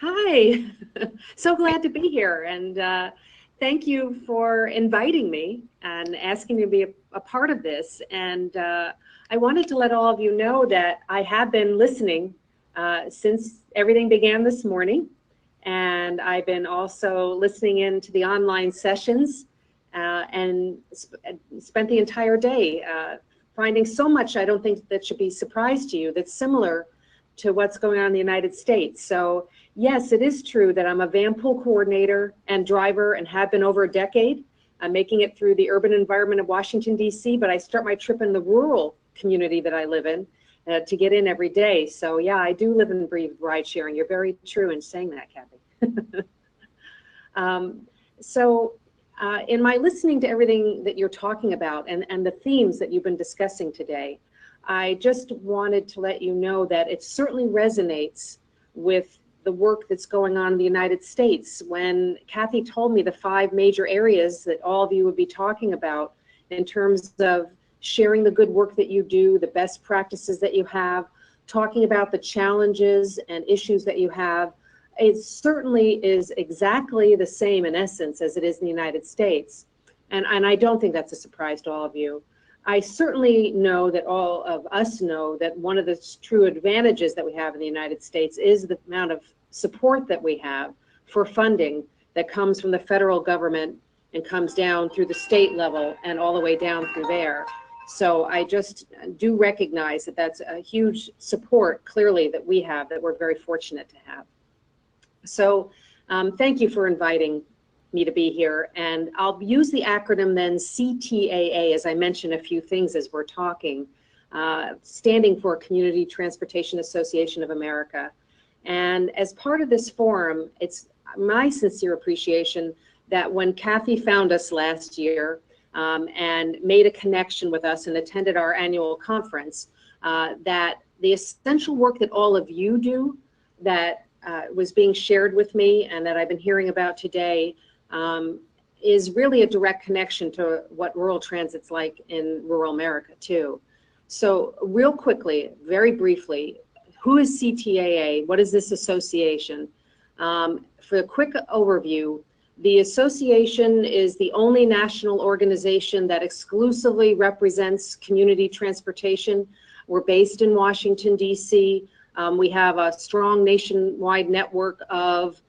Hi, so glad to be here, and thank you for inviting me and asking me to be a part of this. And I wanted to let all of you know that I have been listening since everything began this morning, and I've been also listening in to the online sessions and spent the entire day finding so much I don't think that should be a surprise to you that's similar to what's going on in the United States. So yes, it is true that I'm a van pool coordinator and driver and have been over a decade. I'm making it through the urban environment of Washington, D.C., but I start my trip in the rural community that I live in to get in every day. So yeah, I do live and breathe ride sharing. You're very true in saying that, Kathy. In my listening to everything that you're talking about and the themes that you've been discussing today, I just wanted to let you know that it certainly resonates with the work that's going on in the United States. When Kathy told me the 5 major areas that all of you would be talking about in terms of sharing the good work that you do, the best practices that you have, talking about the challenges and issues that you have, it certainly is exactly the same in essence as it is in the United States. And I don't think that's a surprise to all of you. I certainly know that all of us know that one of the true advantages that we have in the United States is the amount of support that we have for funding that comes from the federal government and comes down through the state level and all the way down through there. So I just do recognize that that's a huge support, clearly, that we have, that we're very fortunate to have. So thank you for inviting me to be here, and I'll use the acronym then CTAA as I mention a few things as we're talking, standing for Community Transportation Association of America. And as part of this forum, it's my sincere appreciation that when Kathy found us last year and made a connection with us and attended our annual conference, that the essential work that all of you do that was being shared with me and that I've been hearing about today is really a direct connection to what rural transit's like in rural America too. So real quickly, very briefly, who is CTAA? What is this association? For a quick overview, the association is the only national organization that exclusively represents community transportation. We're based in Washington, D.C. We have a strong nationwide network of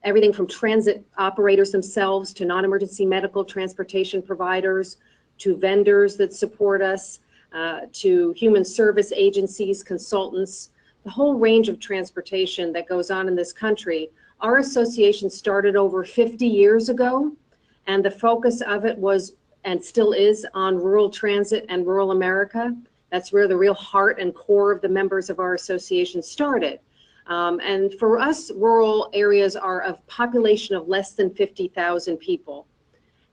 everything from transit operators themselves to non-emergency medical transportation providers, to vendors that support us, to human service agencies, consultants, the whole range of transportation that goes on in this country. Our association started over 50 years ago, and the focus of it was, and still is, on rural transit and rural America. That's where the real heart and core of the members of our association started. And for us, rural areas are a population of less than 50,000 people.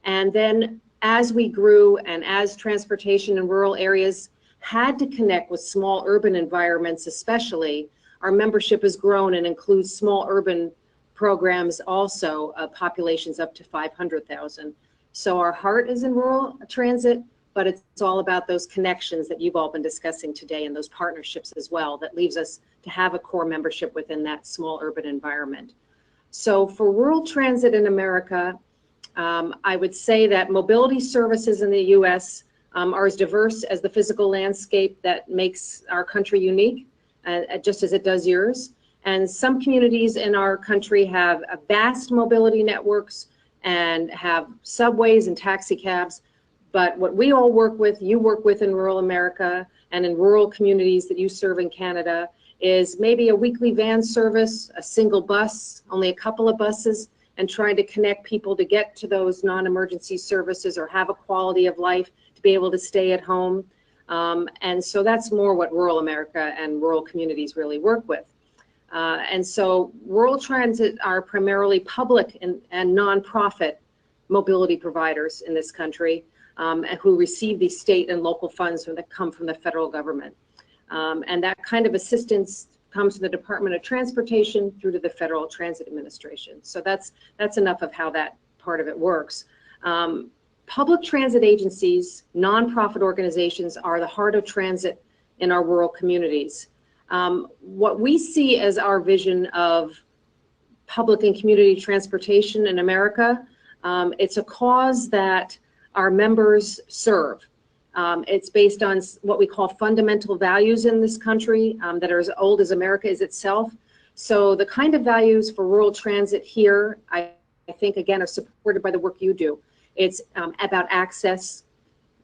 And then as we grew and as transportation in rural areas had to connect with small urban environments especially, our membership has grown and includes small urban programs also, populations up to 500,000. So our heart is in rural transit, but it's all about those connections that you've all been discussing today and those partnerships as well that leaves us to have a core membership within that small urban environment. So for rural transit in America, I would say that mobility services in the US are as diverse as the physical landscape that makes our country unique, just as it does yours. And some communities in our country have vast mobility networks and have subways and taxi cabs. But what we all work with, you work with in rural America and in rural communities that you serve in Canada, is maybe a weekly van service, a single bus, only a couple of buses, and trying to connect people to get to those non-emergency services or have a quality of life to be able to stay at home. And so that's more what rural America and rural communities really work with. And so rural transit are primarily public and nonprofit mobility providers in this country, who receive these state and local funds that come from the federal government. And that kind of assistance comes from the Department of Transportation through to the Federal Transit Administration. So that's enough of how that part of it works. Public transit agencies, nonprofit organizations are the heart of transit in our rural communities. What we see as our vision of public and community transportation in America, it's a cause that our members serve. It's based on what we call fundamental values in this country that are as old as America is itself. So the kind of values for rural transit here, I think, again, are supported by the work you do. It's about access,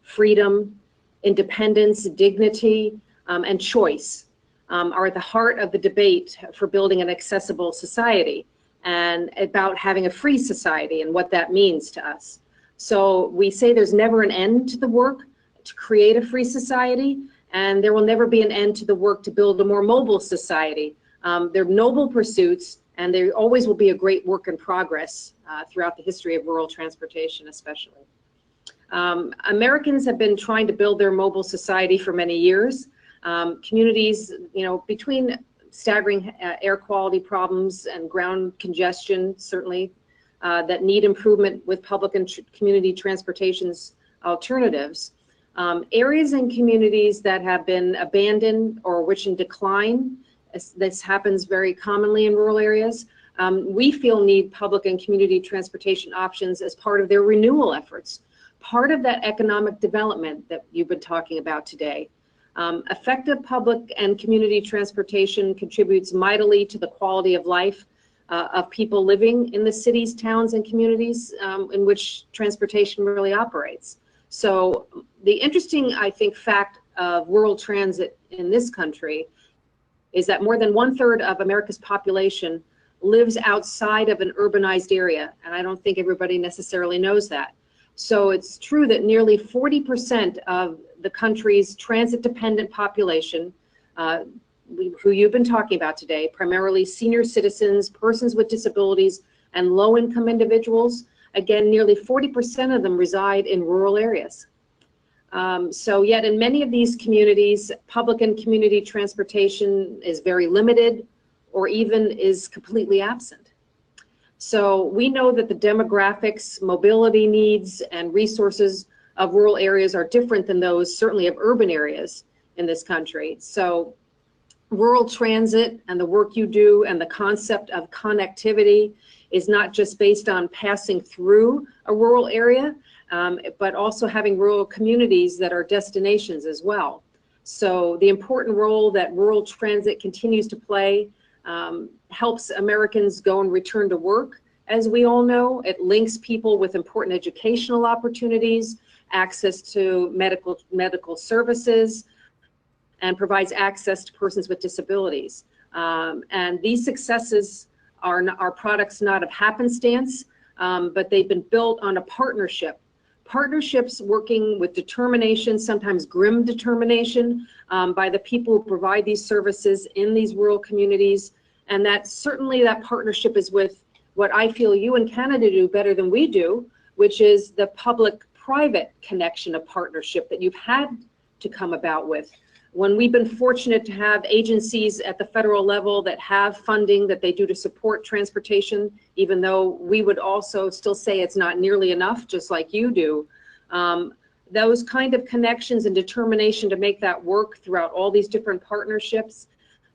freedom, independence, dignity, and choice are at the heart of the debate for building an accessible society and about having a free society and what that means to us. So we say there's never an end to the work to create a free society, and there will never be an end to the work to build a more mobile society. They're noble pursuits, and there always will be a great work in progress throughout the history of rural transportation, especially. Americans have been trying to build their mobile society for many years. Communities, between staggering air quality problems and ground congestion, certainly, that need improvement with public and community transportation's alternatives. Areas and communities that have been abandoned or which in decline, this happens very commonly in rural areas, we feel need public and community transportation options as part of their renewal efforts, part of that economic development that you've been talking about today. Effective public and community transportation contributes mightily to the quality of life of people living in the cities, towns, and communities in which transportation really operates. So the interesting, I think, fact of rural transit in this country is that more than 1/3 of America's population lives outside of an urbanized area, and I don't think everybody necessarily knows that. So it's true that nearly 40% of the country's transit-dependent population, who you've been talking about today, primarily senior citizens, persons with disabilities, and low-income individuals, again, nearly 40% of them reside in rural areas. So yet in many of these communities, public and community transportation is very limited or even is completely absent. So we know that the demographics, mobility needs, and resources of rural areas are different than those, certainly, of urban areas in this country. So rural transit and the work you do and the concept of connectivity is not just based on passing through a rural area, but also having rural communities that are destinations as well. So the important role that rural transit continues to play helps Americans go and return to work. As we all know, it links people with important educational opportunities, access to medical services, and provides access to persons with disabilities. And these successes are products not of happenstance, but they've been built on a partnership. Partnerships working with determination, sometimes grim determination, by the people who provide these services in these rural communities. And that certainly that partnership is with what I feel you in Canada do better than we do, which is the public-private connection of partnership that you've had to come about with. When we've been fortunate to have agencies at the federal level that have funding that they do to support transportation, even though we would also still say it's not nearly enough, just like you do, those kind of connections and determination to make that work throughout all these different partnerships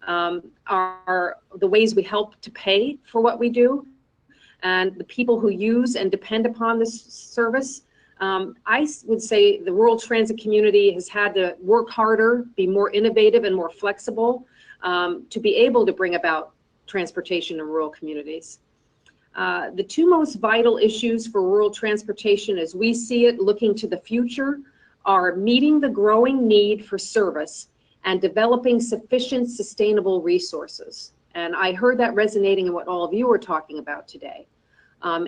are the ways we help to pay for what we do. And the people who use and depend upon this service, I would say the rural transit community has had to work harder, be more innovative and more flexible to be able to bring about transportation in rural communities. The two most vital issues for rural transportation as we see it looking to the future are meeting the growing need for service and developing sufficient sustainable resources. And I heard that resonating in what all of you were talking about today.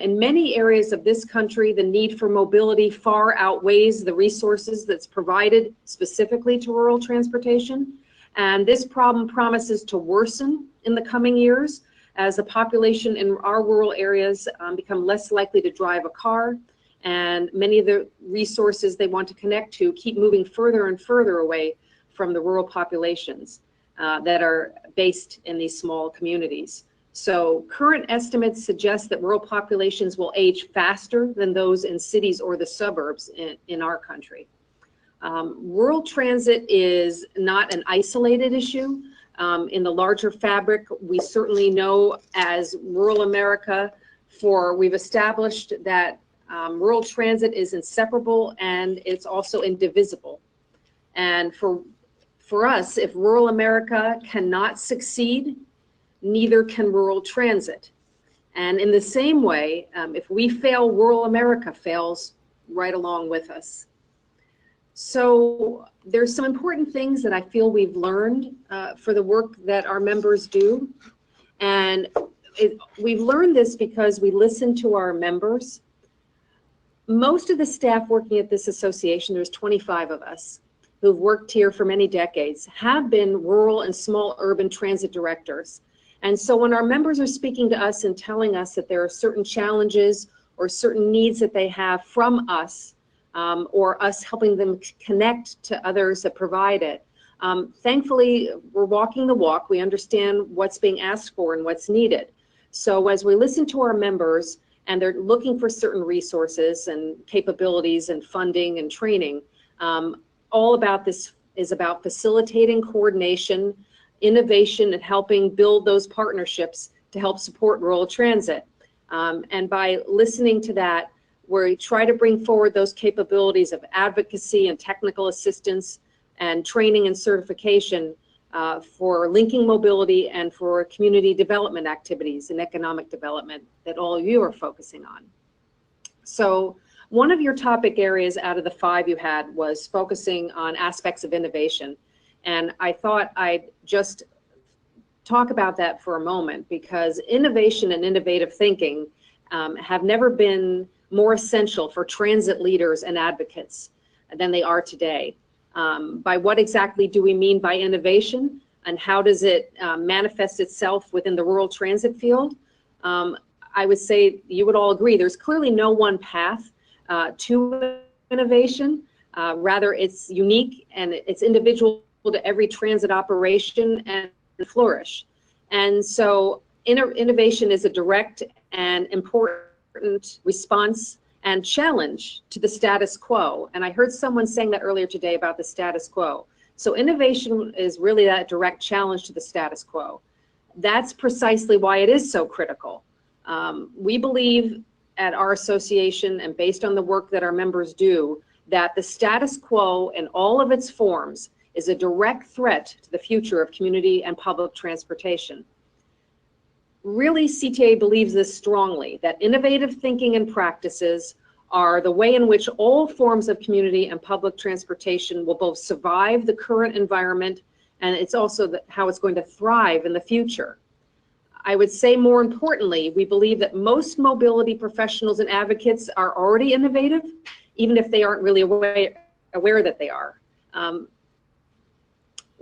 In many areas of this country, the need for mobility far outweighs the resources that's provided specifically to rural transportation. And this problem promises to worsen in the coming years as the population in our rural areas become less likely to drive a car, and many of the resources they want to connect to keep moving further and further away from the rural populations that are based in these small communities. So current estimates suggest that rural populations will age faster than those in cities or the suburbs in our country. Rural transit is not an isolated issue. in the larger fabric. We certainly know as rural America, we've established that rural transit is inseparable and it's also indivisible. And for us, if rural America cannot succeed, neither can rural transit. And in the same way, if we fail, rural America fails right along with us. So there's some important things that I feel we've learned for the work that our members do. And we've learned this because we listen to our members. Most of the staff working at this association, there's 25 of us who've worked here for many decades, have been rural and small urban transit directors. And so when our members are speaking to us and telling us that there are certain challenges or certain needs that they have from us, or us helping them connect to others that provide it, thankfully, we're walking the walk. We understand what's being asked for and what's needed. So as we listen to our members and they're looking for certain resources and capabilities and funding and training, all about this is about facilitating coordination, innovation, and helping build those partnerships to help support rural transit. And by listening to that, we try to bring forward those capabilities of advocacy and technical assistance and training and certification for linking mobility and for community development activities and economic development that all of you are focusing on. So one of your topic areas out of the 5 you had was focusing on aspects of innovation. And I thought I'd just talk about that for a moment, because innovation and innovative thinking have never been more essential for transit leaders and advocates than they are today. By what exactly do we mean by innovation, and how does it manifest itself within the rural transit field? I would say you would all agree there's clearly no one path to innovation. Rather, it's unique and it's individual to every transit operation and flourish. And so innovation is a direct and important response and challenge to the status quo. And I heard someone saying that earlier today about the status quo. So innovation is really that direct challenge to the status quo. That's precisely why it is so critical. We believe at our association, and based on the work that our members do, that the status quo in all of its forms is a direct threat to the future of community and public transportation. Really, CTA believes this strongly, that innovative thinking and practices are the way in which all forms of community and public transportation will both survive the current environment, and it's also how it's going to thrive in the future. I would say more importantly, we believe that most mobility professionals and advocates are already innovative, even if they aren't really aware that they are.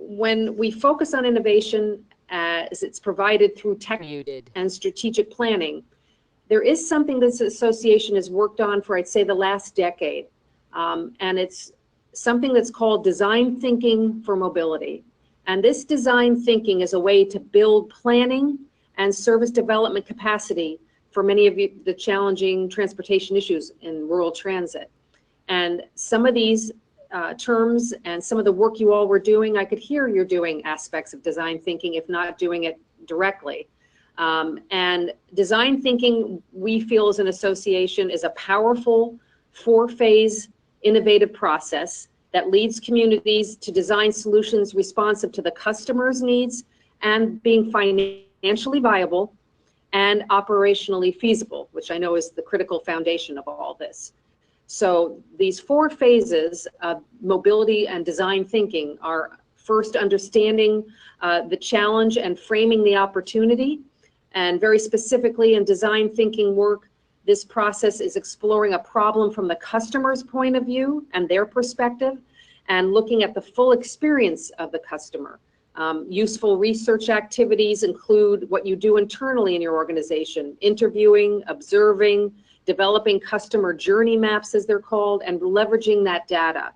When we focus on innovation as it's provided through tech and strategic planning, there is something this association has worked on for, I'd say, the last decade. And it's something that's called design thinking for mobility. And this design thinking is a way to build planning and service development capacity for many of the challenging transportation issues in rural transit. And some of these terms and some of the work you all were doing, I could hear you're doing aspects of design thinking, if not doing it directly. And design thinking, we feel as an association, is a powerful 4-phase innovative process that leads communities to design solutions responsive to the customer's needs and being financially viable and operationally feasible, which I know is the critical foundation of all this. So these 4 phases of mobility and design thinking are first understanding the challenge and framing the opportunity. And very specifically in design thinking work, this process is exploring a problem from the customer's point of view and their perspective, and looking at the full experience of the customer. Useful research activities include what you do internally in your organization: interviewing, observing, developing customer journey maps, as they're called, and leveraging that data.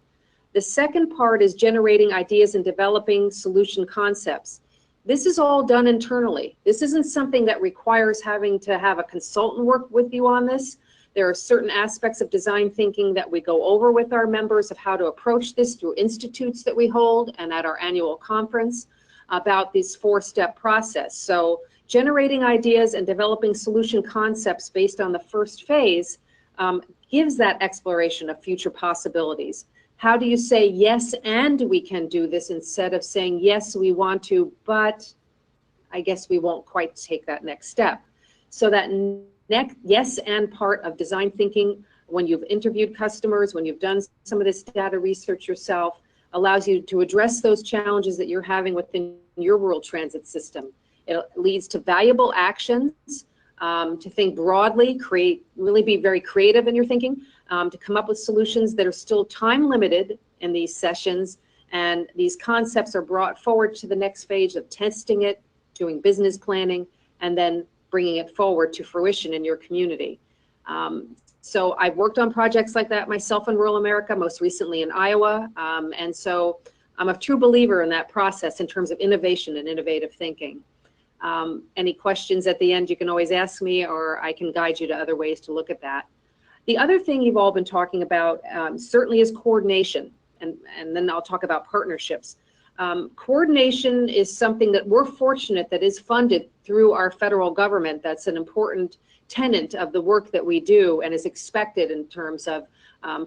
The second part is generating ideas and developing solution concepts. This is all done internally. This isn't something that requires having to have a consultant work with you on this. There are certain aspects of design thinking that we go over with our members of how to approach this through institutes that we hold and at our annual conference. about this four-step process. So generating ideas and developing solution concepts based on the first phase gives that exploration of future possibilities. How do you say yes and we can do this instead of saying yes we want to, but I guess we won't quite take that next step. So that yes and part of design thinking, when you've interviewed customers, when you've done some of this data research yourself, allows you to address those challenges that you're having within your rural transit system. It leads to valuable actions, to think broadly, really be very creative in your thinking, to come up with solutions that are still time limited in these sessions, and these concepts are brought forward to the next phase of testing it, doing business planning, and then bringing it forward to fruition in your community. So I've worked on projects like that myself in rural America, most recently in Iowa, and so I'm a true believer in that process in terms of innovation and innovative thinking. Any questions at the end, you can always ask me, or I can guide you to other ways to look at that. The other thing you've all been talking about certainly is coordination, and then I'll talk about partnerships. Coordination is something that we're fortunate that is funded through our federal government. That's an important tenet of the work that we do and is expected in terms of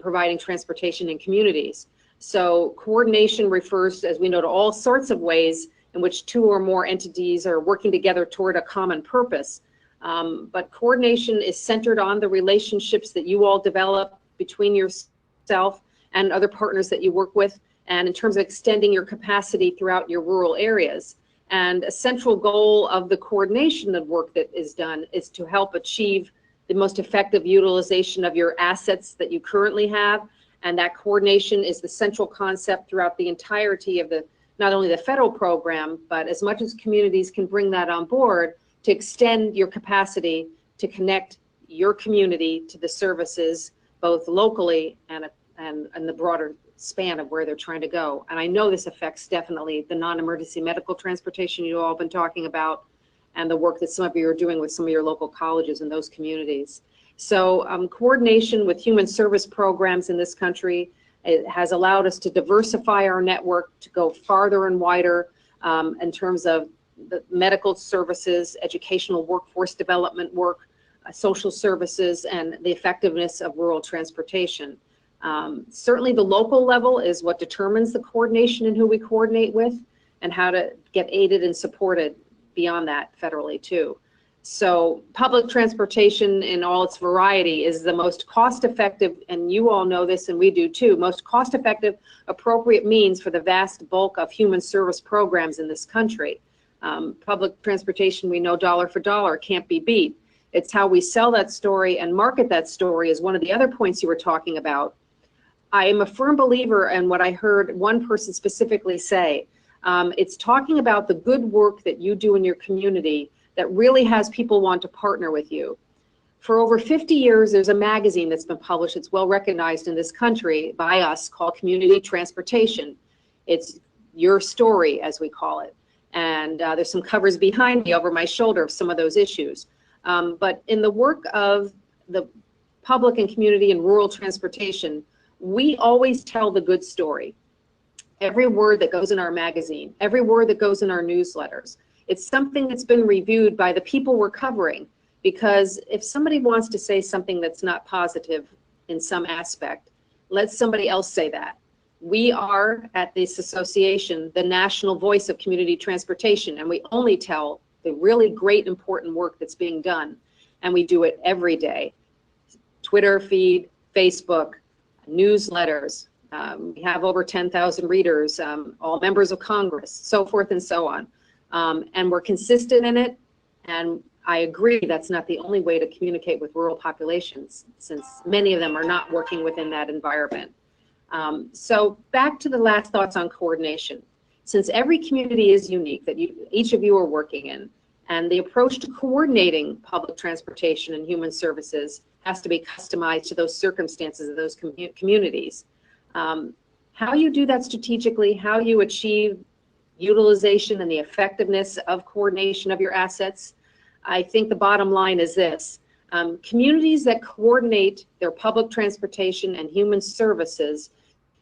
providing transportation in communities. So coordination refers, as we know, to all sorts of ways in which two or more entities are working together toward a common purpose. But coordination is centered on the relationships that you all develop between yourself and other partners that you work with, and in terms of extending your capacity throughout your rural areas. And a central goal of the coordination of work that is done is to help achieve the most effective utilization of your assets that you currently have. And that coordination is the central concept throughout the entirety of not only the federal program, but as much as communities can bring that on board to extend your capacity to connect your community to the services, both locally and the broader span of where they're trying to go. And I know this affects definitely the non-emergency medical transportation you all been talking about, and the work that some of you are doing with some of your local colleges in those communities. So coordination with human service programs in this country, it has allowed us to diversify our network, to go farther and wider in terms of the medical services, educational workforce development work, social services, and the effectiveness of rural transportation. Certainly the local level is what determines the coordination and who we coordinate with, and how to get aided and supported beyond that federally too. So public transportation in all its variety is the most cost-effective, and you all know this and we do too, most cost-effective, appropriate means for the vast bulk of human service programs in this country. Public transportation, we know dollar for dollar, can't be beat. It's how we sell that story and market that story is one of the other points you were talking about. I am a firm believer in what I heard one person specifically say. It's talking about the good work that you do in your community that really has people want to partner with you. For over 50 years, there's a magazine that's been published. It's well recognized in this country by us, called Community Transportation. It's your story, as we call it. And there's some covers behind me over my shoulder of some of those issues. But in the work of the public and community and rural transportation, we always tell the good story. Every word that goes in our magazine, every word that goes in our newsletters, it's something that's been reviewed by the people we're covering. Because if somebody wants to say something that's not positive in some aspect, let somebody else say that. We are, at this association, the national voice of community transportation, and we only tell the really great, important work that's being done. And we do it every day. Twitter feed, Facebook, newsletters. We have over 10,000 readers, all members of Congress, so forth and so on. And we're consistent in it. And I agree that's not the only way to communicate with rural populations, since many of them are not working within that environment. So back to the last thoughts on coordination. Since every community is unique that each of you are working in, and the approach to coordinating public transportation and human services has to be customized to those circumstances of those communities. How you do that strategically, how you achieve utilization and the effectiveness of coordination of your assets, I think the bottom line is this. Communities that coordinate their public transportation and human services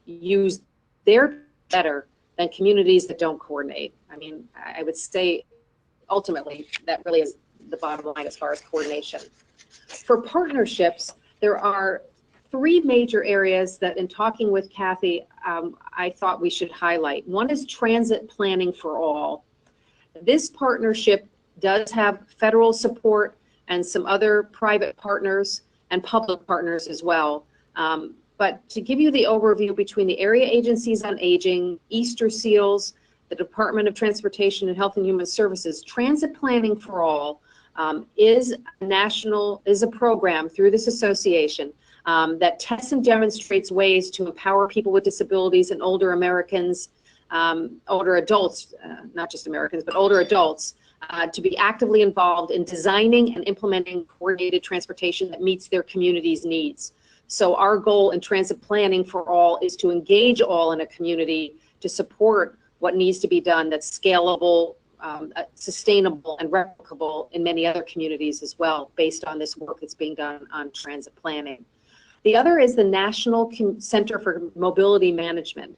use their better than communities that don't coordinate. I mean, I would say ultimately that really is the bottom line as far as coordination. For partnerships, there are three major areas that in talking with Kathy, I thought we should highlight. One is transit planning for all. This partnership does have federal support and some other private partners and public partners as well. But to give you the overview between the area agencies on aging, Easter Seals, the Department of Transportation and Health and Human Services, Transit Planning for All is a program through this association that tests and demonstrates ways to empower people with disabilities and older Americans, older adults, not just Americans, but older adults, to be actively involved in designing and implementing coordinated transportation that meets their community's needs. So our goal in transit planning for all is to engage all in a community to support what needs to be done that's scalable, sustainable, and replicable in many other communities as well, based on this work that's being done on transit planning. The other is the National Center for Mobility Management.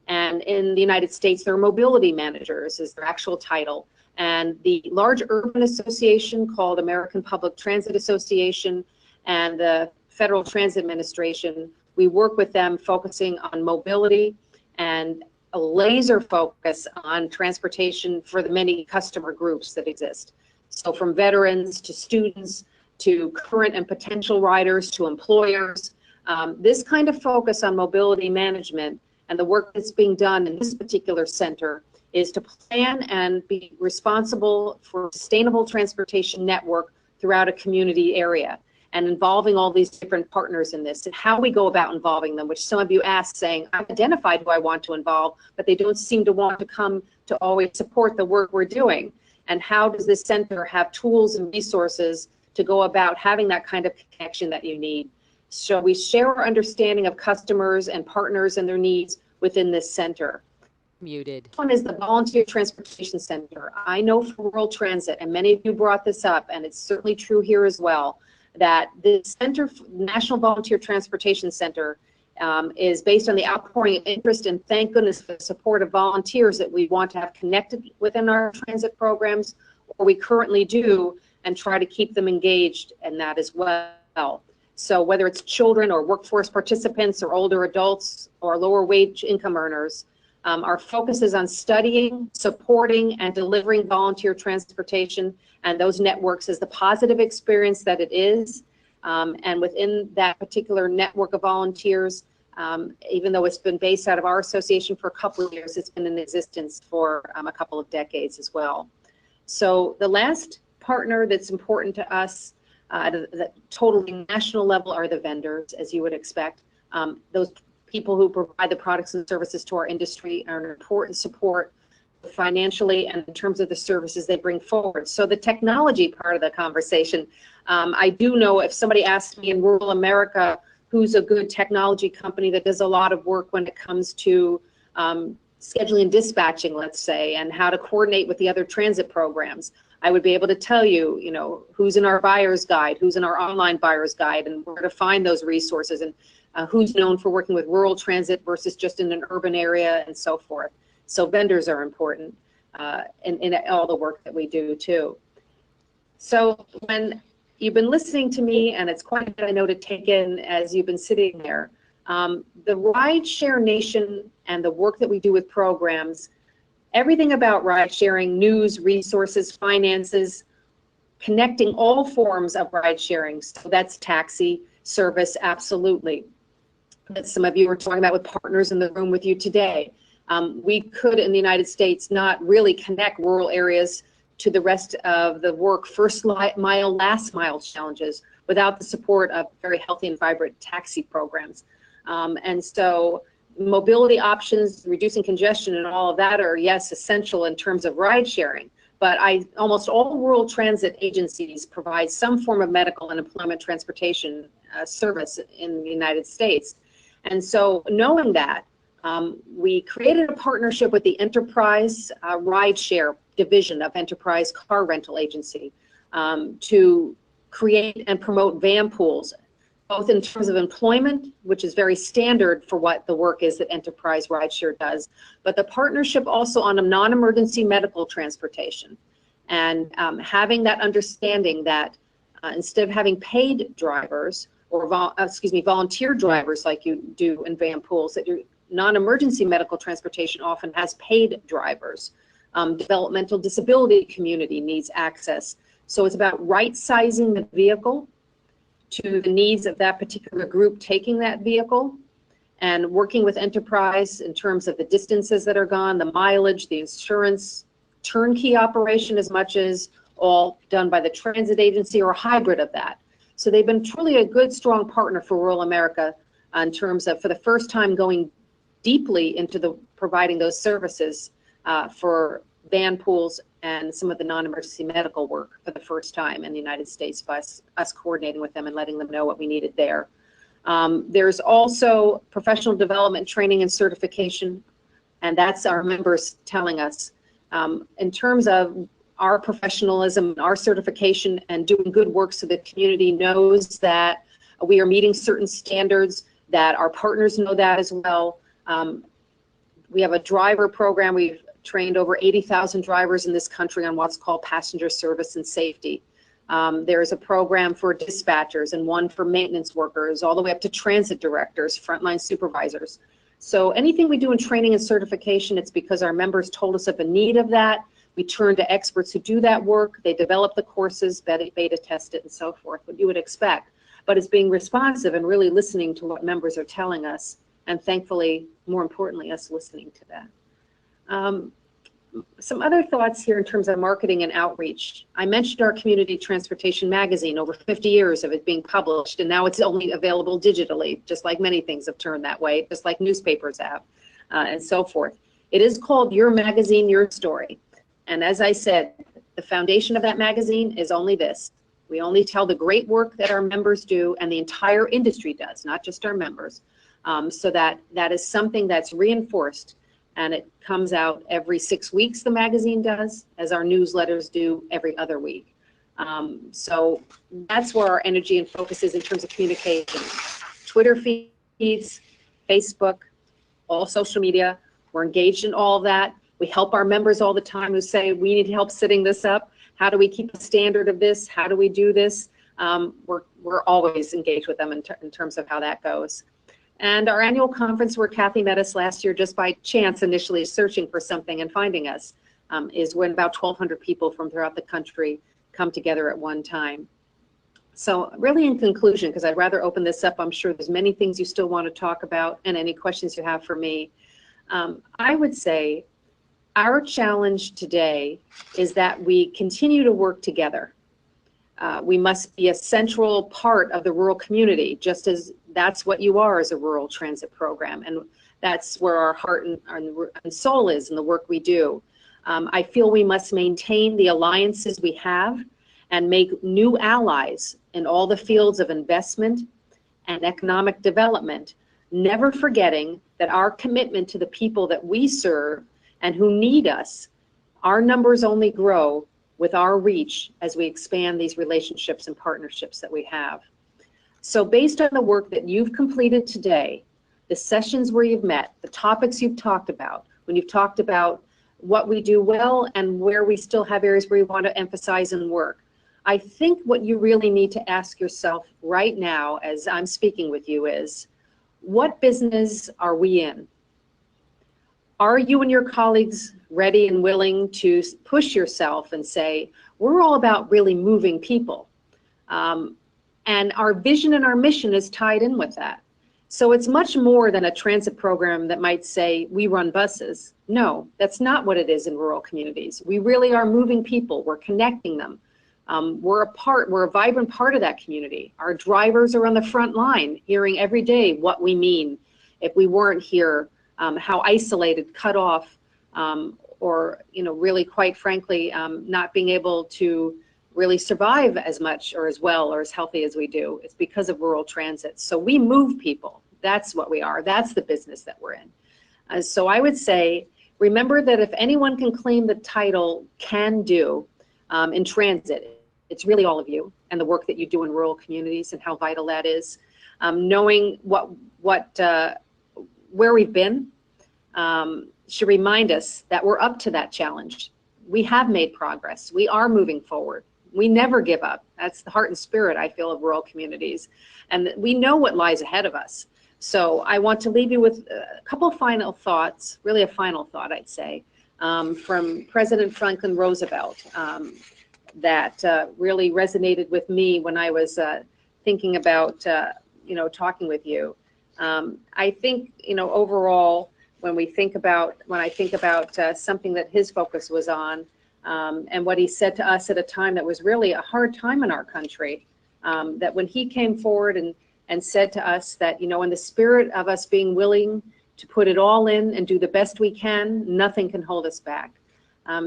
And in the United States, there are mobility managers is their actual title. And the large urban association called American Public Transit Association and the Federal Transit Administration, we work with them focusing on mobility and a laser focus on transportation for the many customer groups that exist. So from veterans to students to current and potential riders to employers, this kind of focus on mobility management and the work that's being done in this particular center is to plan and be responsible for sustainable transportation network throughout a community area, and involving all these different partners in this, and how we go about involving them, which some of you asked, saying, I've identified who I want to involve, but they don't seem to want to come to always support the work we're doing. And how does this center have tools and resources to go about having that kind of connection that you need? So we share our understanding of customers and partners and their needs within this center. Muted. One is the Volunteer Transportation Center. I know for rural transit, and many of you brought this up, and it's certainly true here as well, that the Center, National Volunteer Transportation Center, is based on the outpouring of interest and, thank goodness, for the support of volunteers that we want to have connected within our transit programs, or we currently do, and try to keep them engaged in that as well. So whether it's children or workforce participants or older adults or lower wage income earners, our focus is on studying, supporting, and delivering volunteer transportation and those networks as the positive experience that it is. And within that particular network of volunteers, even though it's been based out of our association for a couple of years, it's been in existence for a couple of decades as well. So the last partner that's important to us at the totally national level are the vendors, as you would expect. Those people who provide the products and services to our industry are an important support financially and in terms of the services they bring forward. So the technology part of the conversation, I do know if somebody asked me in rural America who's a good technology company that does a lot of work when it comes to scheduling and dispatching, let's say, and how to coordinate with the other transit programs, I would be able to tell you, you know, who's in our buyer's guide, who's in our online buyer's guide, and where to find those resources, and who's known for working with rural transit versus just in an urban area and so forth. So vendors are important in all the work that we do too. So when you've been listening to me, and it's quite a bit I know to take in as you've been sitting there, the Rideshare Nation and the work that we do with programs, everything about ride sharing, news, resources, finances, connecting all forms of ride sharing. So that's taxi service, absolutely. That some of you were talking about with partners in the room with you today. We could, in the United States, not really connect rural areas to the rest of the work, first mile, last mile challenges, without the support of very healthy and vibrant taxi programs. And so mobility options, reducing congestion and all of that are, yes, essential in terms of ride sharing. But almost all rural transit agencies provide some form of medical and employment transportation service in the United States. And so knowing that, we created a partnership with the Enterprise Rideshare division of Enterprise Car Rental Agency to create and promote van pools both in terms of employment, which is very standard for what the work is that Enterprise Rideshare does, but the partnership also on a non-emergency medical transportation. And having that understanding that instead of having paid drivers or volunteer drivers like you do in van pools, that your non-emergency medical transportation often has paid drivers. Developmental disability community needs access. So it's about right-sizing the vehicle to the needs of that particular group taking that vehicle, and working with Enterprise in terms of the distances that are gone, the mileage, the insurance, turnkey operation as much as all done by the transit agency or a hybrid of that. So they've been truly a good, strong partner for rural America in terms of, for the first time, going deeply into the providing those services for van pools and some of the non-emergency medical work for the first time in the United States, by us coordinating with them and letting them know what we needed there. There's also professional development, training, and certification, and that's our members telling us. In terms of our professionalism, our certification, and doing good work so the community knows that we are meeting certain standards, that our partners know that as well. We have a driver program. We've trained over 80,000 drivers in this country on what's called passenger service and safety. There's a program for dispatchers and one for maintenance workers, all the way up to transit directors, frontline supervisors. So anything we do in training and certification, it's because our members told us of the need of that. We turn to experts who do that work. They develop the courses, beta test it, and so forth, what you would expect. But it's being responsive and really listening to what members are telling us, and thankfully, more importantly, us listening to that. Some other thoughts here in terms of marketing and outreach. I mentioned our Community Transportation Magazine, over 50 years of it being published, and now it's only available digitally, just like many things have turned that way, just like newspapers have, and so forth. It is called Your Magazine, Your Story. And as I said, the foundation of that magazine is only this. We only tell the great work that our members do and the entire industry does, not just our members. So that is something that's reinforced, and it comes out every 6 weeks, the magazine does, as our newsletters do every other week. So that's where our energy and focus is in terms of communication. Twitter feeds, Facebook, all social media, we're engaged in all of that. We help our members all the time who say, we need help setting this up. How do we keep a standard of this? How do we do this? We're always engaged with them in terms of how that goes. And our annual conference, where Kathy met us last year just by chance, initially searching for something and finding us, is when about 1,200 people from throughout the country come together at one time. So really, in conclusion, because I'd rather open this up, I'm sure there's many things you still want to talk about and any questions you have for me. I would say our challenge today is that we continue to work together. We must be a central part of the rural community, just as that's what you are as a rural transit program. And that's where our heart and soul is in the work we do. I feel we must maintain the alliances we have and make new allies in all the fields of investment and economic development, never forgetting that our commitment to the people that we serve and who need us, our numbers only grow with our reach as we expand these relationships and partnerships that we have. So based on the work that you've completed today, the sessions where you've met, the topics you've talked about, when you've talked about what we do well and where we still have areas where you want to emphasize and work, I think what you really need to ask yourself right now as I'm speaking with you is, what business are we in? Are you and your colleagues ready and willing to push yourself and say, we're all about really moving people? And our vision and our mission is tied in with that. So it's much more than a transit program that might say, we run buses. No, that's not what it is in rural communities. We really are moving people. We're connecting them. We're a vibrant part of that community. Our drivers are on the front line, hearing every day what we mean. If we weren't here, how isolated, cut off, or really, quite frankly, not being able to really survive as much or as well or as healthy as we do. It's because of rural transit. So we move people. That's what we are. That's the business that we're in. So I would say, remember that if anyone can claim the title can do in transit, it's really all of you and the work that you do in rural communities and how vital that is. knowing where we've been should remind us that we're up to that challenge. We have made progress. We are moving forward. We never give up. That's the heart and spirit, I feel, of rural communities. And we know what lies ahead of us. So I want to leave you with a couple of final thoughts, really a final thought, I'd say, from President Franklin Roosevelt that really resonated with me when I was thinking about, talking with you. I think, overall, when I think about something that his focus was on, and what he said to us at a time that was really a hard time in our country, that when he came forward and said to us that, in the spirit of us being willing to put it all in and do the best we can, nothing can hold us back.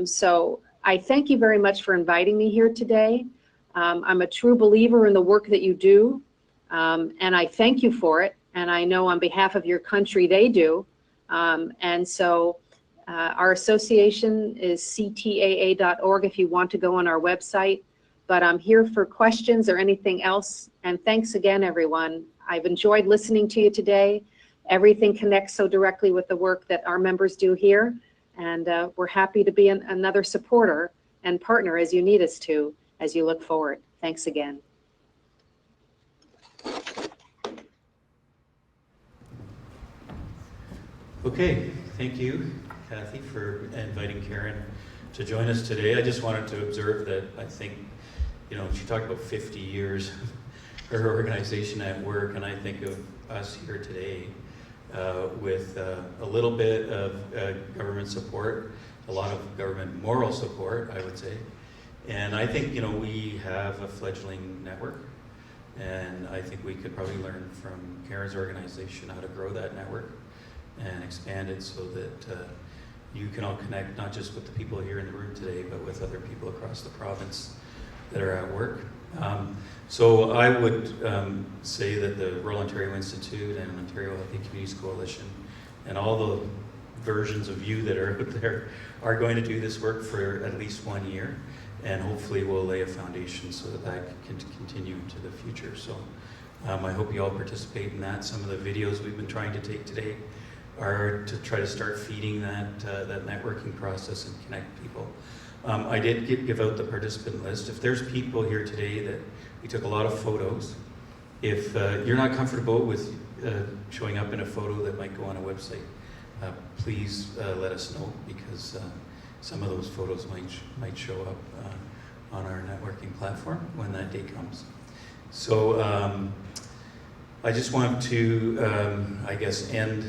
So I thank you very much for inviting me here today. I'm a true believer in the work that you do, and I thank you for it. And I know on behalf of your country, they do. And so our association is ctaa.org if you want to go on our website. But I'm here for questions or anything else. And thanks again, everyone. I've enjoyed listening to you today. Everything connects so directly with the work that our members do here. And we're happy to be another supporter and partner as you need us to, as you look forward. Thanks again. Okay, thank you, Kathy, for inviting Karen to join us today. I just wanted to observe that I think, she talked about 50 years of her organization at work, and I think of us here today with a little bit of government support, a lot of government moral support, I would say. And I think, we have a fledgling network, and I think we could probably learn from Karen's organization how to grow that network and expand it so that you can all connect not just with the people here in the room today, but with other people across the province that are at work. So I would say that the Rural Ontario Institute and Ontario Healthy Communities Coalition and all the versions of you that are out there are going to do this work for at least 1 year, and hopefully we'll lay a foundation so that that can continue into the future. So I hope you all participate in that. Some of the videos we've been trying to take today are to try to start feeding that networking process and connect people. I did give out the participant list. If there's people here today that we took a lot of photos, if you're not comfortable with showing up in a photo that might go on a website, please let us know, because some of those photos might show up on our networking platform when that day comes. So I just want to, I guess, end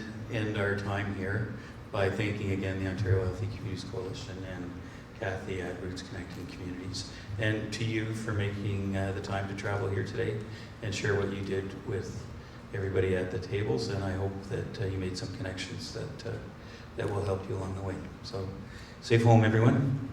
our time here by thanking again the Ontario Healthy Communities Coalition and Kathy at Roots Connecting Communities, and to you for making the time to travel here today and share what you did with everybody at the tables. And I hope that you made some connections that will help you along the way. So safe home, everyone.